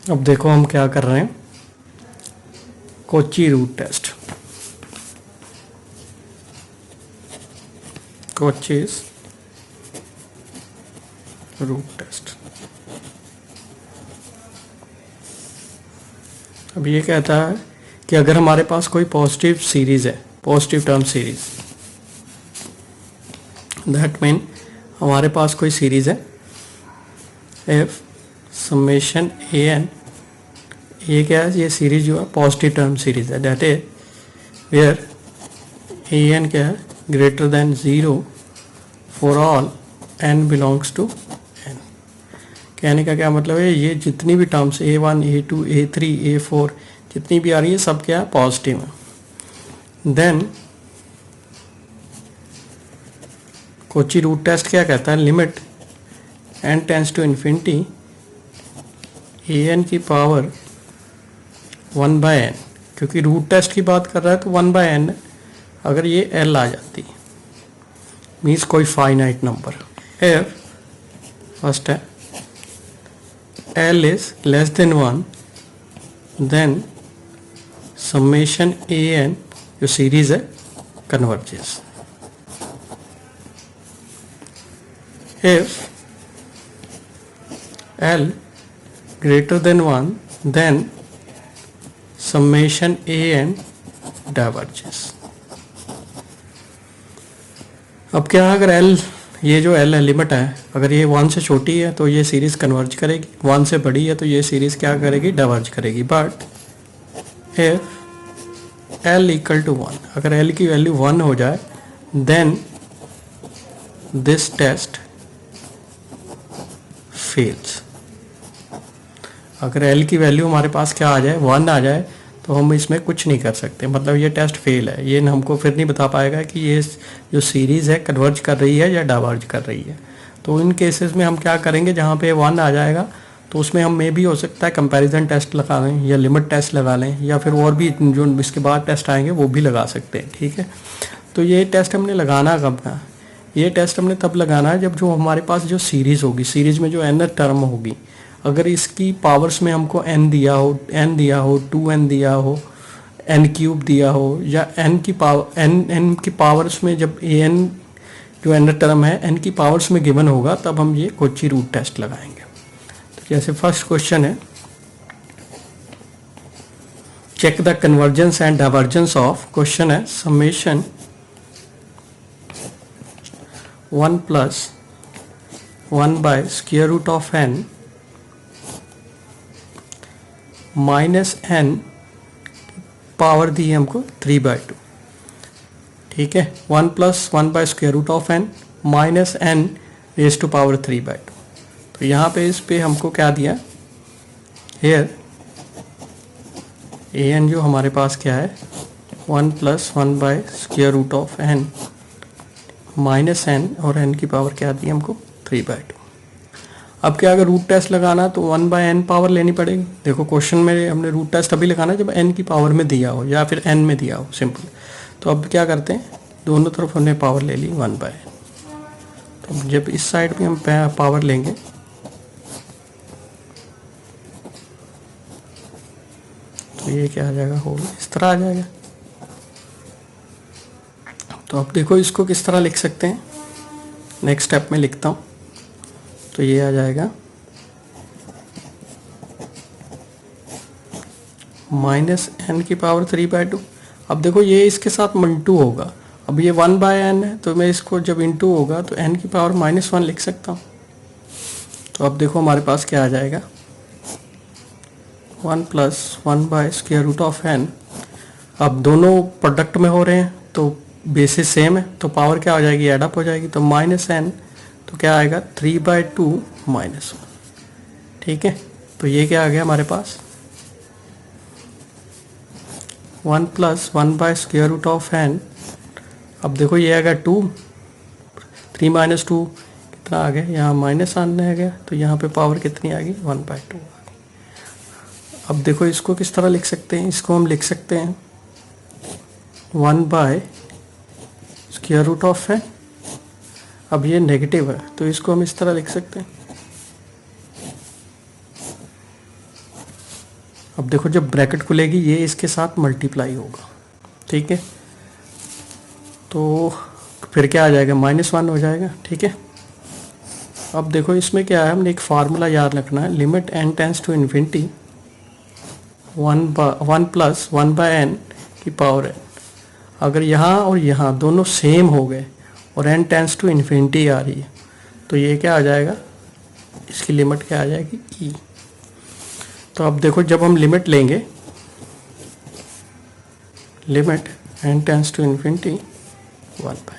अब देखो हम क्या कर रहे हैं, Cauchy root test. Cauchy's root test. अब ये कहता है कि अगर हमारे पास कोई पॉजिटिव सीरीज है, positive term series, that mean हमारे पास कोई सीरीज है एफ समेशन ए एन, ये क्या है, ये सीरीज जो है पॉजिटिव टर्म सीरीज है, that is where a n क्या है, greater than 0 for all n belongs to n. कहने का क्या मतलब है, ये जितनी भी terms A1 A2 A3 A4 जितनी भी आ रही है सब क्या है, पॉजिटिव है। देन कोची रूट टेस्ट क्या कहता है, limit n tends to infinity an की पावर 1/n, क्योंकि रूट टेस्ट की बात कर रहा है तो 1/n, अगर ये l आ जाती मीन्स कोई फाइनाइट नंबर, if फर्स्ट है l is less than 1 then summation an जो सीरीज है converges। if l greater than 1 then summation an diverges। अब क्या है, अगर l, ये जो l है लिमिट है, अगर ये 1 से छोटी है तो ये सीरीज कन्वर्ज करेगी, 1 से बड़ी है तो ये सीरीज क्या करेगी, डाइवर्ज करेगी। But if l equal to 1, अगर l की वैल्यू 1 हो जाए देन दिस टेस्ट फेल्स। अगर l की वैल्यू हमारे पास क्या आ जाए, 1 आ जाए, तो हम इसमें कुछ नहीं कर सकते, मतलब ये टेस्ट फेल है। ये हमको फिर नहीं बता पाएगा कि ये जो सीरीज़ है कन्वर्ज कर रही है या डाइवर्ज कर रही है। तो इन केसेस में हम क्या करेंगे, जहाँ पे 1 आ जाएगा तो उसमें हम मे भी हो सकता है कंपैरिजन टेस्ट लगा लें या लिमिट टेस्ट लगा लें, या फिर और भी जो इसके बाद टेस्ट आएंगे वो भी लगा सकते हैं। ठीक है, तो ये टेस्ट हमने लगाना कब है, ये टेस्ट हमने तब लगाना है जब जो हमारे पास जो सीरीज़ होगी, सीरीज़ में जो nth टर्म होगी, अगर इसकी पावर्स में हमको n दिया हो 2n दिया हो, n क्यूब दिया हो, या n की पावर्स में जब an जो n टर्म है n की पावर्स में गिवन होगा, तब हम ये कोची रूट टेस्ट लगाएंगे। तो जैसे फर्स्ट क्वेश्चन है, check the convergence and divergence of, question है summation 1 + 1/√n minus n power दी है हमको 3/2। ठीक है, 1 + 1/√n minus n raise to power 3/2। तो यहाँ पे इस पे हमको क्या दिया, हेयर an जो हमारे पास क्या है 1 + 1/√n माइनस n, और n की पावर क्या दी हमको 3/2। अब क्या, अगर रूट टेस्ट लगाना तो 1/n पावर लेनी पड़ेगी। देखो क्वेश्चन में हमने रूट टेस्ट अभी लगाना जब n की पावर में दिया हो या फिर n में दिया हो, सिंपल। तो अब क्या करते हैं, दोनों तरफ हमने पावर ले ली 1/n। तो जब इस साइड भी हम पावर लेंगे तो ये क्या आ जाएगा, होल इस तरह आ जाएगा। तो अब देखो इसको किस तरह लिख सकते हैं, नेक्स्ट स्टेप में लिखता हूँ। तो ये आ जाएगा माइनस n की पावर 3/2। अब देखो ये इसके साथ -2 होगा, अब ये 1/n है तो मैं इसको जब इंटू होगा तो n की पावर -1 लिख सकता हूँ। तो अब देखो हमारे पास क्या आ जाएगा, 1 + 1/√n। अब दोनों प्रोडक्ट में हो रहे हैं तो बेसिस सेम है, तो पावर क्या हो जाएगी, एडअप हो जाएगी। तो -n तो क्या आएगा 3/2 -1। ठीक है, तो ये क्या आ गया हमारे पास, 1 + 1/√n। अब देखो ये आ गया 2, 3 - 2 कितना आ गया, यहाँ माइनस आने आ गया, तो यहाँ पे पावर कितनी आ गई 1/2 आ गई। अब देखो इसको किस तरह लिख सकते हैं, इसको हम लिख सकते हैं 1/√n। अब ये नेगेटिव है तो इसको हम इस तरह लिख सकते हैं अब देखो जब ब्रैकेट खुलेगी ये इसके साथ मल्टीप्लाई होगा, ठीक है, तो फिर क्या आ जाएगा, -1 हो जाएगा, ठीक है। अब देखो इसमें क्या है, हमने एक फार्मूला याद रखना है, limit n tends to infinity 1 plus 1/n की पावर n। अगर यहाँ और यहाँ दोनों सेम हो गए और n टेंस टू इन्फिनिटी आ रही है तो ये क्या आ जाएगा, इसकी लिमिट क्या आ जाएगी, e। तो अब देखो जब हम लिमिट लेंगे, limit n tends to infinity 1/n,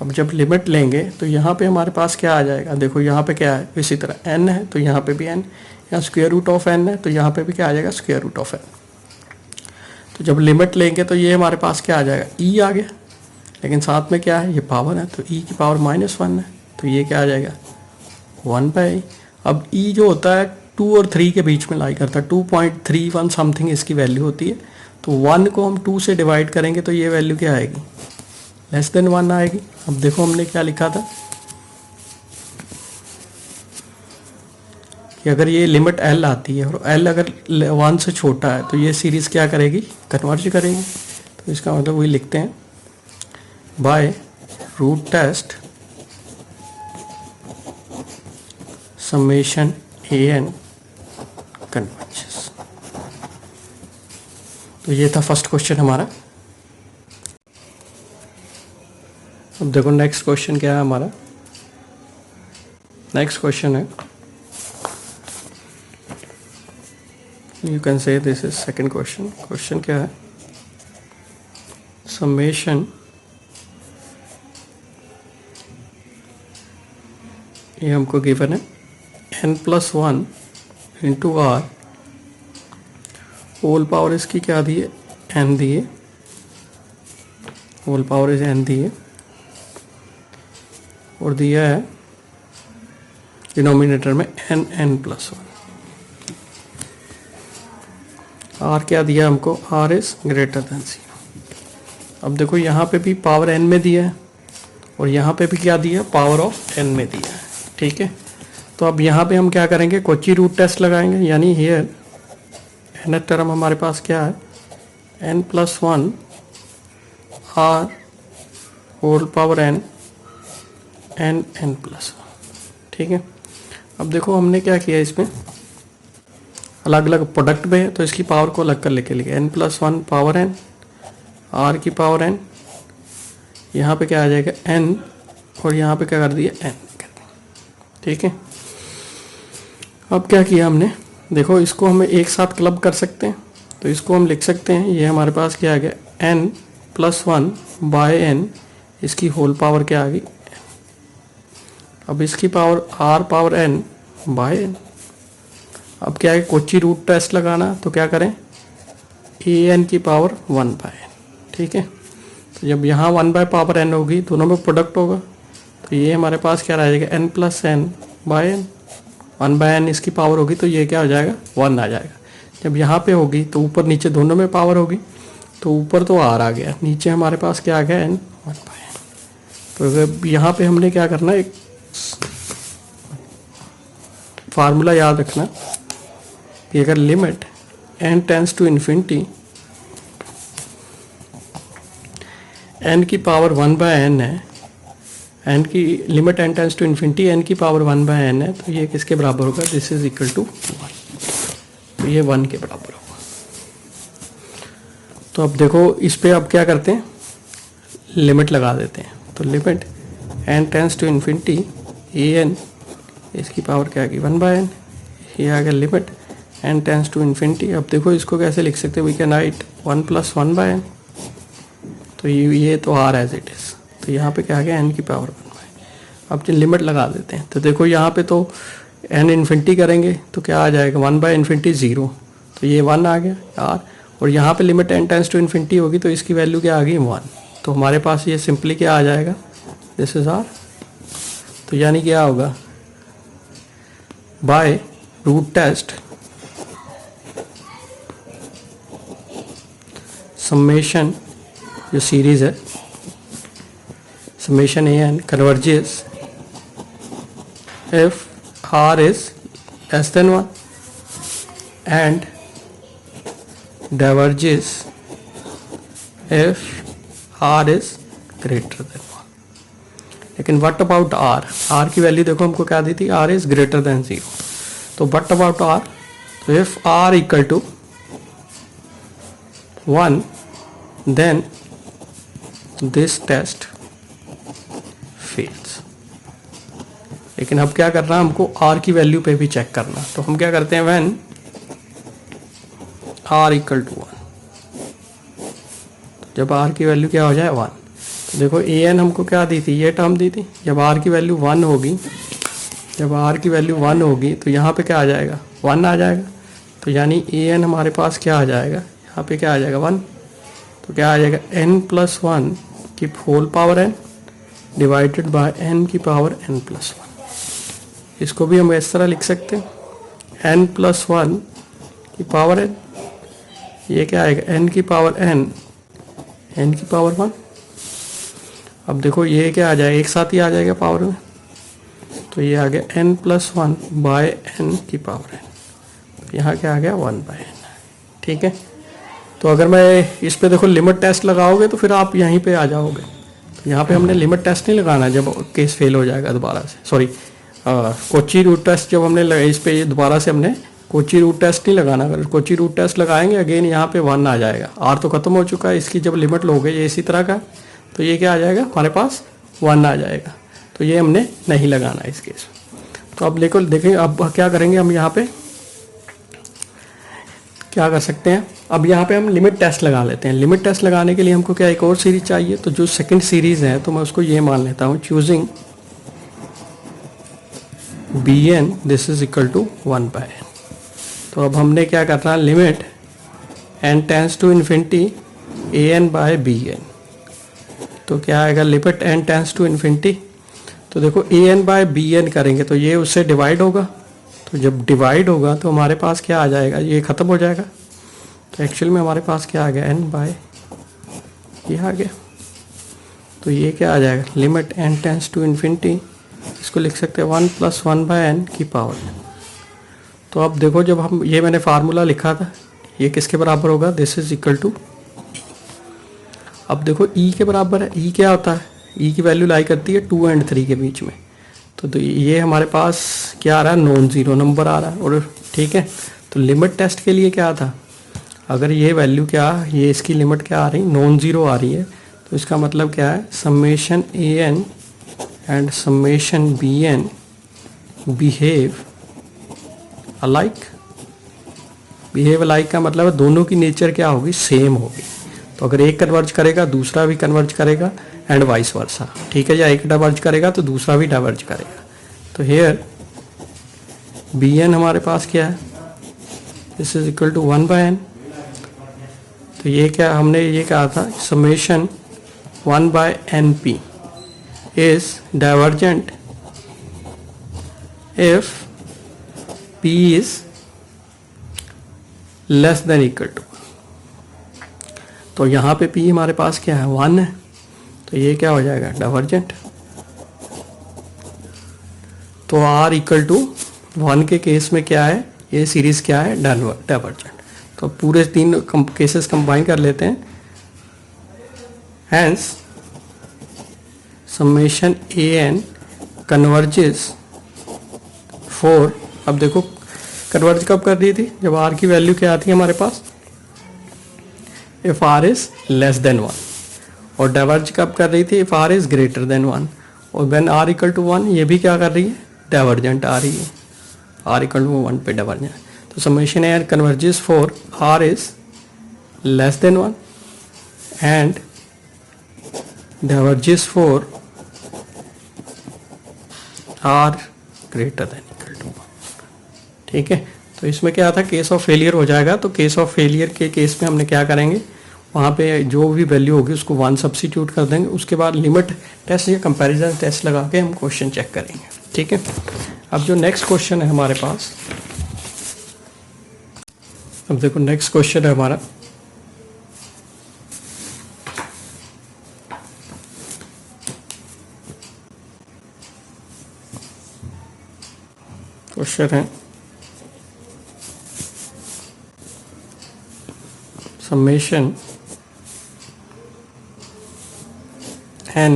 अब जब लिमिट लेंगे तो यहाँ पे हमारे पास क्या आ जाएगा, देखो यहाँ पे क्या है, इसी तरह n है तो यहाँ पे भी n, यहाँ स्क्वायर रूट ऑफ n है तो यहाँ पे भी क्या आ जाएगा, स्क्वायर रूट ऑफ n। तो जब लिमिट लेंगे तो ये हमारे पास क्या आ जाएगा, e आ गया, लेकिन साथ में क्या है, ये पावर है तो e की पावर -1 है तो ये क्या आ जाएगा, 1/e। अब e जो होता है 2 और 3 के बीच में लाई करता है, 2.31 समथिंग इसकी वैल्यू होती है, तो 1 को हम 2 से डिवाइड करेंगे तो ये वैल्यू क्या आएगी, <1 आएगी। अब देखो हमने क्या लिखा था कि अगर ये लिमिट L आती है और L अगर 1 से छोटा है तो ये सीरीज़ क्या करेगी, कन्वर्ज करेगी। तो इसका मतलब वही लिखते हैं, by root test summation an converges. तो ये था फर्स्ट क्वेश्चन हमारा। अब देखो नेक्स्ट क्वेश्चन क्या है हमारा, नेक्स्ट क्वेश्चन है, you can say this is second question. Question क्या है, समेशन ये हमको गिवन है n+1 into are, whole power इसकी क्या दी है, n दी है, होल पावर इज n दी है, और दिया है डिनोमिनेटर में n+1। r क्या दिया हमको, r इज ग्रेटर देन 0। अब देखो यहाँ पे भी पावर n में दिया है और यहाँ पे भी क्या दिया, पावर ऑफ n में दिया है, ठीक है। तो अब यहाँ पे हम क्या करेंगे, कोची रूट टेस्ट लगाएंगे, यानी हियर nth टर्म हमारे पास क्या है, n+1 r whole power n+1, ठीक है। अब देखो हमने क्या किया, इसमें अलग अलग प्रोडक्ट में है तो इसकी पावर को अलग कर लेके लिखे, n+1 पावर n, r की पावर n, यहाँ पे क्या आ जाएगा n, और यहाँ पे क्या कर दिया, n कर दिया, ठीक है। अब क्या किया हमने, देखो इसको हम एक साथ क्लब कर सकते हैं, तो इसको हम लिख सकते हैं, ये हमारे पास क्या आ गया, n+1/n, इसकी होल पावर क्या आ गई, अब इसकी पावर r पावर n/n। अब क्या है, कोची रूट टेस्ट लगाना, तो क्या करें, an की पावर 1/n, ठीक है। तो जब यहाँ 1/n होगी, दोनों में प्रोडक्ट होगा, तो ये हमारे पास क्या रह जाएगा, n+n/n, 1/n इसकी पावर होगी तो ये क्या हो जाएगा, 1 आ जाएगा। जब यहाँ पे होगी तो ऊपर नीचे दोनों में पावर होगी, तो ऊपर तो r आ गया, नीचे हमारे पास क्या आ गया, n 1/n। तो यहाँ पे हमने क्या करना है, एक फार्मूला याद रखना कि अगर limit n tends to infinity n की पावर 1/n है, n की limit n tends to infinity n की पावर 1/n है, तो ये किसके बराबर होगा, दिस इज इक्वल टू 1, तो ये 1 के बराबर होगा। तो अब देखो इस पे अब क्या करते हैं, लिमिट लगा देते हैं, तो limit n tends to infinity an, इसकी पावर क्या आ गई, 1/n, ये आ गया limit n tends to infinity. अब देखो इसको कैसे लिख सकते हैं, वी कैन राइट 1+1/n, तो ये तो r एज इट इज, तो यहाँ पे क्या आ गया, n की पावर 1/n। अब लिमिट लगा देते हैं, तो देखो यहाँ पे तो n इन्फिनिटी करेंगे तो क्या आ जाएगा, 1/∞ 0, तो ये 1 आ गया r, और यहाँ पे limit n tends to infinity होगी तो इसकी वैल्यू क्या आ गई, 1। तो हमारे पास ये सिंपली क्या आ जाएगा, दिस इज r। तो यानी क्या होगा, बाय रूट टेस्ट समेशन, जो सीरीज है summation an converges if r is less than 1 and diverges if r is greater than 1. लेकिन what about r? r की वैल्यू देखो हमको क्या दी थी, r is greater than 0. तो what about r? तो if r equal to 1 then this test fails. लेकिन अब क्या करना है, हमको r की वैल्यू पे भी चेक करना. तो हम क्या करते हैं, when r equal to 1, जब r की वैल्यू क्या हो जाए 1. तो देखो an हमको क्या दी थी, ये टर्म दी थी. जब r की वैल्यू 1 होगी, जब r की वैल्यू 1 होगी तो यहाँ पे क्या आ जाएगा, 1 आ जाएगा. तो यानी an हमारे पास क्या आ जाएगा, यहाँ पे क्या आ जाएगा 1. तो क्या आ जाएगा, n+1 की whole power n divided by n की पावर n+1. इसको भी हम इस तरह लिख सकते हैं, n+1 की पावर n. ये क्या आएगा, n की पावर n, n की पावर 1. अब देखो ये क्या आ जाएगा, एक साथ ही आ जाएगा पावर में. तो ये आ गया n+1 बाय n की पावर n. यहाँ क्या आ गया 1/n. ठीक है. तो अगर मैं इस पे देखो लिमिट टेस्ट लगाओगे तो फिर आप यहीं पे आ जाओगे. तो यहाँ पे हमने लिमिट टेस्ट नहीं लगाना जब केस फेल हो जाएगा दोबारा से. सॉरी, कोची रूट टेस्ट जब हमने इस पे दोबारा से हमने कोची रूट टेस्ट नहीं लगाना. अगर कोची रूट टेस्ट लगाएंगे अगेन यहाँ पे 1 आ जाएगा. आर तो खत्म हो चुका है, इसकी जब लिमिट लोगे ये इसी तरह का, तो ये क्या आ जाएगा हमारे पास 1 आ जाएगा. तो ये हमने नहीं लगाना इस केस में. तो अब देखो देखें अब क्या करेंगे, हम यहाँ पे क्या कर सकते हैं. अब यहाँ पे हम लिमिट टेस्ट लगा लेते हैं. लिमिट टेस्ट लगाने के लिए हमको क्या एक और सीरीज चाहिए. तो जो सेकंड सीरीज है तो मैं उसको ये मान लेता हूँ, choosing bn this is equal to 1/n. तो अब हमने क्या करना है, limit n tends to infinity an by bn. तो क्या आएगा, limit n tends to infinity. तो देखो an बाय bn करेंगे तो ये उससे डिवाइड होगा. तो जब डिवाइड होगा तो हमारे पास क्या आ जाएगा, ये ख़त्म हो जाएगा. तो एक्चुअल में हमारे पास क्या आ गया, n बाय ये आ गया. तो ये क्या आ जाएगा, limit n tends to infinity, इसको लिख सकते हैं 1+1/n की पावर. तो अब देखो जब हम ये मैंने फार्मूला लिखा था, ये किसके बराबर होगा, दिस इज इक्वल टू. अब देखो e के बराबर है. e क्या होता है, e की वैल्यू लाई करती है 2 और 3 के बीच में. तो ये हमारे पास क्या आ रहा है, नॉन ज़ीरो नंबर आ रहा है. और ठीक है, तो लिमिट टेस्ट के लिए क्या था, अगर ये वैल्यू क्या, ये इसकी लिमिट क्या आ रही, नॉन ज़ीरो आ रही है, तो इसका मतलब क्या है, summation an and summation bn behave alike. Behave alike का मतलब है दोनों की नेचर क्या होगी, सेम होगी. तो अगर एक कन्वर्ज करेगा दूसरा भी कन्वर्ज करेगा एंड वाइस वर्सा. ठीक है, या एक डाइवर्ज करेगा तो दूसरा भी डाइवर्ज करेगा. तो हेयर bn हमारे पास क्या है, this is equal to 1/n. तो ये क्या हमने ये कहा था, summation 1/np is divergent if p is less than equal to. तो यहाँ पे p हमारे पास क्या है, 1 है. तो ये क्या हो जाएगा, डाइवर्जेंट. तो r इक्वल टू 1 के केस में क्या है, ये सीरीज क्या है, डाइवर्जेंट. तो पूरे 3 केसेस कंबाइन कर लेते हैं. Hence summation an converges for. अब देखो कन्वर्ज कब कर दी थी, जब r की वैल्यू क्या आती है हमारे पास, if r is less than 1. और डाइवर्ज कब कर रही थी, if r is greater than 1. और व्हेन r इक्वल टू 1, ये भी क्या कर रही है, डाइवर्जेंट आ रही है. r इक्वल टू 1 पे डाइवर्जेंट. तो summation an converges for r is less than 1 and diverges for r greater than equal to 1. ठीक है, तो इसमें क्या था, केस ऑफ फेलियर हो जाएगा. तो केस ऑफ फेलियर के केस में हमने क्या करेंगे, वहाँ पे जो भी वैल्यू होगी उसको 1 सब्सिट्यूट कर देंगे. उसके बाद लिमिट टेस्ट या कंपैरिजन टेस्ट लगा के हम क्वेश्चन चेक करेंगे. ठीक है, अब जो नेक्स्ट क्वेश्चन है हमारे पास, अब देखो नेक्स्ट क्वेश्चन है हमारा, क्वेश्चन है summation n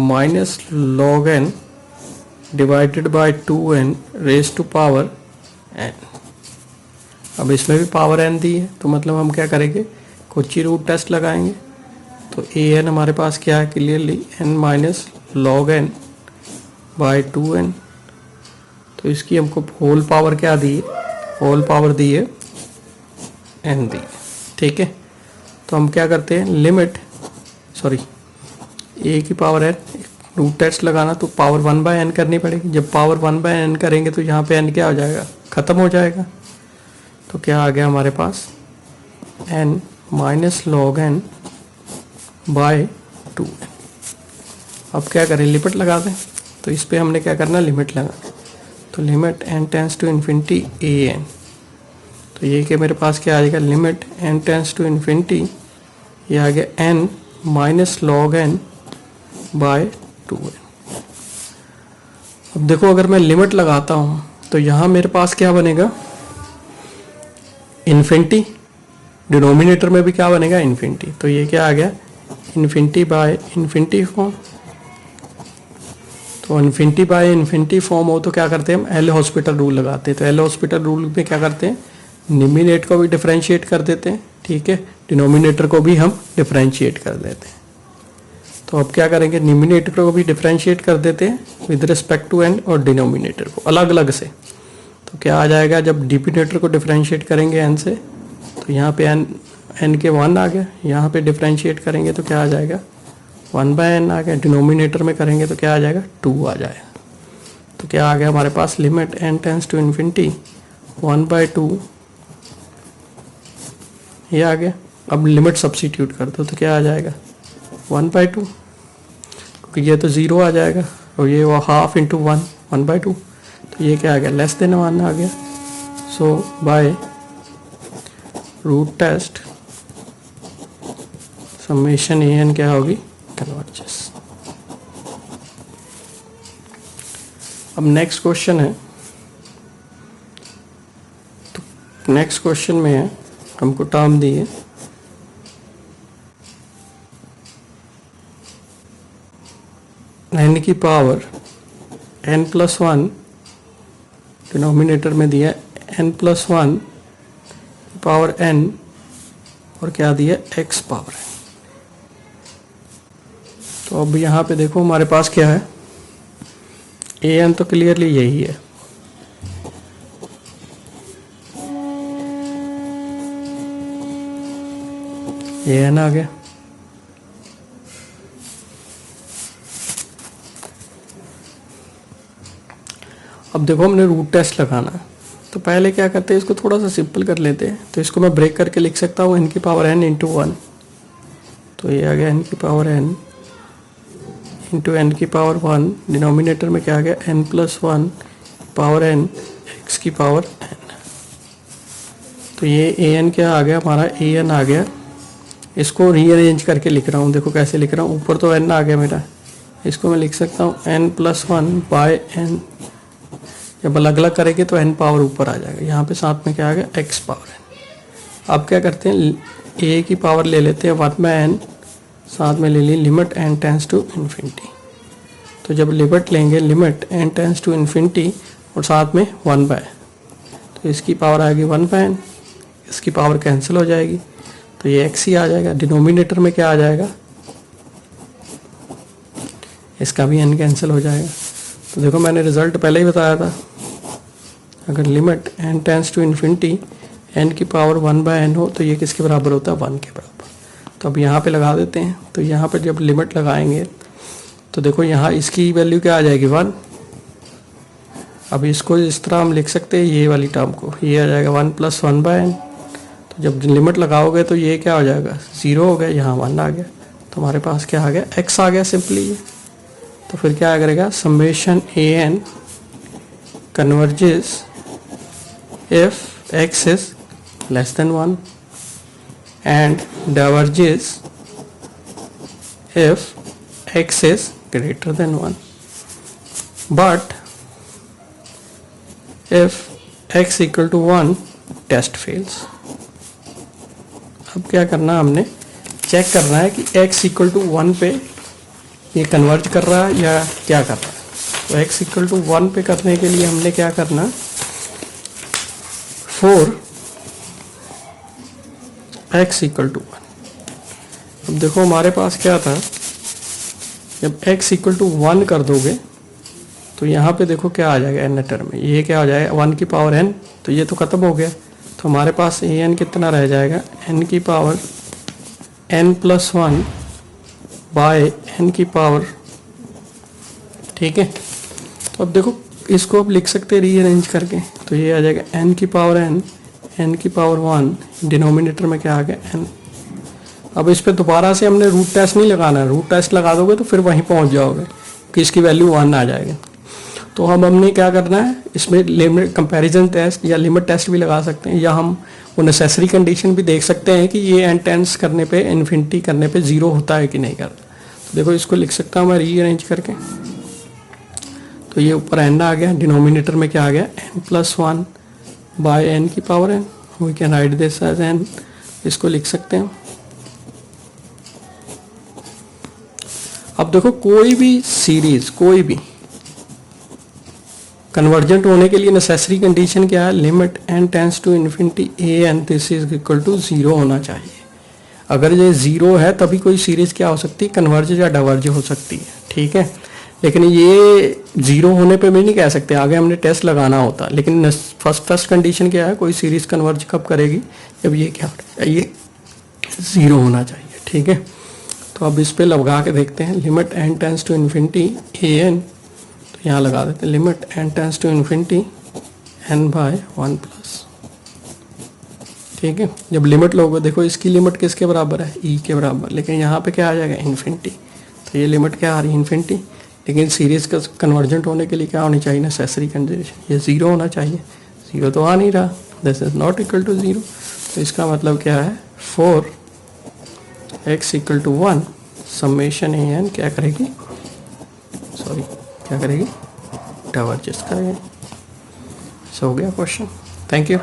minus log n divided by 2n raise to power n। अब इसमें भी पावर n दी है, तो मतलब हम क्या करेंगे, कुछ ही रूट टेस्ट लगाएंगे। तो an हमारे पास क्या है clearly n minus log n by 2n। तो इसकी हमको होल पावर क्या दी है, होल पावर दी है n दी है, ठीक है। तो हम क्या करते हैं, लिमिट a की पावर n, रूट टेस्ट लगाना तो पावर 1/n करनी पड़ेगी। जब पावर 1/n करेंगे तो यहाँ पे n क्या हो जाएगा, ख़त्म हो जाएगा। तो क्या आ गया हमारे पास, n minus log n by 2n। अब क्या करें, लिमिट लगा दें। तो इस पे हमने क्या करना, लिमिट लगा। तो limit n tends to infinity an। तो ये कि मेरे पास क्या आ जाएगा, limit n tends to infinity, ये आ गया n minus log n by 2n। अब देखो अगर मैं लिमिट लगाता हूँ तो यहाँ मेरे पास क्या बनेगा, इन्फिनिटी, डिनोमिनेटर में भी क्या बनेगा, इन्फिनिटी। तो ये क्या आ गया, इन्फिनिटी बाय इन्फिनिटी फॉर्म। तो इन्फिनिटी बाय इन्फिनिटी फॉर्म हो तो क्या करते हैं हम, एल हॉस्पिटल रूल लगाते हैं। तो एल हॉस्पिटल रूल में क्या करते हैं, न्यूमिनेट को भी डिफरेंशिएट कर देते हैं, ठीक है, डिनोमिनेटर को भी हम डिफरेंशिएट कर देते हैं। तो अब क्या करेंगे, न्यूमिनेटर को भी डिफरेंशिएट कर देते हैं विद रिस्पेक्ट टू n, और डिनोमिनेटर को अलग अलग से। तो क्या आ जाएगा, जब डिनोमिनेटर को डिफरेंशिएट करेंगे n से, तो यहाँ पे n के 1 आ गया, यहाँ पे डिफरेंशिएट करेंगे तो क्या आ जाएगा, 1/n आ गया। डिनोमिनेटर में करेंगे तो क्या आ जाएगा, 2 आ जाएगा। तो क्या आ गया हमारे पास, limit n tends to infinity 1/2, ये आ गया। अब लिमिट सब्स्टिट्यूट कर दो तो क्या आ जाएगा, 1/2, क्योंकि ये तो 0 आ जाएगा और ये वो हाफ इंटू 1/2। तो ये क्या आ गया, लेस देन 1 आ गया। So by root test summation an क्या होगी, कन्वर्जेस। अब नेक्स्ट क्वेश्चन है, तो नेक्स्ट क्वेश्चन में है, हमको टर्म दी है n की पावर n+1, डिनोमिनेटर में दिया n+1 पावर n, और क्या दिया, x पावर n। तो अब यहाँ पे देखो हमारे पास क्या है, an तो क्लियरली यही है, an आ गया। अब देखो हमने रूट टेस्ट लगाना है, तो पहले क्या करते हैं, इसको थोड़ा सा सिंपल कर लेते हैं। तो इसको मैं ब्रेक करके लिख सकता हूँ n की पावर n इंटू 1। तो ये आ गया n की पावर n इंटू n की पावर 1, डिनोमिनेटर में क्या आ गया, n+1 पावर n x की पावर n। तो ये an क्या आ गया हमारा, an आ गया। इसको रीअरेंज करके लिख रहा हूँ, देखो कैसे लिख रहा हूँ, ऊपर तो n आ गया मेरा, इसको मैं लिख सकता हूँ n+1 बाय n। जब अलग अलग करेंगे तो n पावर ऊपर आ जाएगा, यहाँ पे साथ में क्या आ गया, x पावर n। अब क्या करते हैं, a की पावर ले लेते हैं 1/n, साथ में ले ली limit n tends to infinity. तो जब लिमिट लेंगे, limit n tends to infinity और साथ में 1/n, तो इसकी पावर आएगी 1/n, इसकी पावर कैंसिल हो जाएगी, तो ये x ही आ जाएगा। डिनोमिनेटर में क्या आ जाएगा, इसका भी n कैंसिल हो जाएगा। तो देखो मैंने रिजल्ट पहले ही बताया था, अगर limit n tends to infinity n की पावर 1/n हो तो ये किसके बराबर होता है, 1 के बराबर। तो अब यहाँ पे लगा देते हैं। तो यहाँ पर जब लिमिट लगाएंगे तो देखो यहाँ इसकी वैल्यू क्या आ जाएगी, 1। अब इसको इस तरह हम लिख सकते हैं, ये वाली टर्म को, ये आ जाएगा 1+1/n। तो जब लिमिट लगाओगे तो ये क्या हो जाएगा, 0 हो गया, यहाँ 1 आ गया। तो हमारे पास क्या आ गया, x आ गया सिंपली। तो फिर क्या करेगा, summation an converges if x is less than 1 and diverges if x is greater than 1, but if x equal to 1 test fails. अब क्या करना, हमने चेक करना है कि x इक्वल टू 1 पे ये कन्वर्ज कर रहा है या क्या कर रहा है। तो x इक्वल टू 1 पे करने के लिए हमने क्या करना, 4 x इक्वल टू 1। अब देखो हमारे पास क्या था, जब x इक्वल टू 1 कर दोगे तो यहाँ पे देखो क्या आ जाएगा n टर्म में, ये क्या आ जाएगा 1 की पावर n, तो ये तो खत्म हो गया। तो हमारे पास an कितना रह जाएगा, n की power n plus 1 by n की पावर, ठीक है। तो अब देखो इसको अब लिख सकते हैं रीअरेंज करके, तो ये आ जाएगा n की पावर n की पावर 1, डिनोमिनेटर में क्या आ गया n। अब इस पे दोबारा से हमने रूट टेस्ट नहीं लगाना है, रूट टेस्ट लगा दोगे तो फिर वहीं पहुंच जाओगे कि इसकी वैल्यू 1 आ जाएगा। तो हम हमने क्या करना है, इसमें लिमिट कंपैरिजन टेस्ट या लिमिट टेस्ट भी लगा सकते हैं, या हम वो नेसेसरी कंडीशन भी देख सकते हैं कि ये n टेंस करने पे, इन्फिनिटी करने पे 0 होता है कि नहीं करता। तो देखो इसको लिख सकता हूँ मैं रीअरेंज करके, तो ये ऊपर n आ गया, डिनोमिनेटर में क्या आ गया n प्लस 1 बाय n की power n, we can write this as n, इसको लिख सकते हैं। अब देखो कोई भी सीरीज, कोई भी कन्वर्जेंट होने के लिए नेसेसरी कंडीशन क्या है, limit n tends to infinity a n this is equal to 0 होना चाहिए। अगर ये 0 है तभी कोई सीरीज क्या हो सकती है, कन्वर्ज या डाइवर्ज हो सकती है, ठीक है। लेकिन ये 0 होने पे भी नहीं कह सकते, आगे हमने टेस्ट लगाना होता। लेकिन फर्स्ट कंडीशन क्या है, कोई सीरीज कन्वर्ज कब करेगी, जब ये क्या हो, ये 0 होना चाहिए, ठीक है। तो अब इस पे लगा के देखते हैं, limit n tends to infinity a n, तो यहाँ लगा देते हैं limit n tends to infinity n by 1 plus, ठीक है। जब लिमिट लोगे, देखो इसकी लिमिट किसके बराबर है, e के बराबर, लेकिन यहाँ पे क्या आ जाएगा इन्फिनिटी, तो ये लिमिट क्या आ रही है इन्फिनिटी। लेकिन सीरीज का कन्वर्जेंट होने के लिए क्या होनी चाहिए, नेसेसरी कंडीशन, ये 0 होना चाहिए, 0 तो आ नहीं रहा, this is not equal to 0। तो इसका मतलब क्या है, 4x equal to 1 summation a n क्या करेगी, सॉरी क्या करेगी, डाइवर्जेस करेगी। सो हो गया क्वेश्चन। Thank you.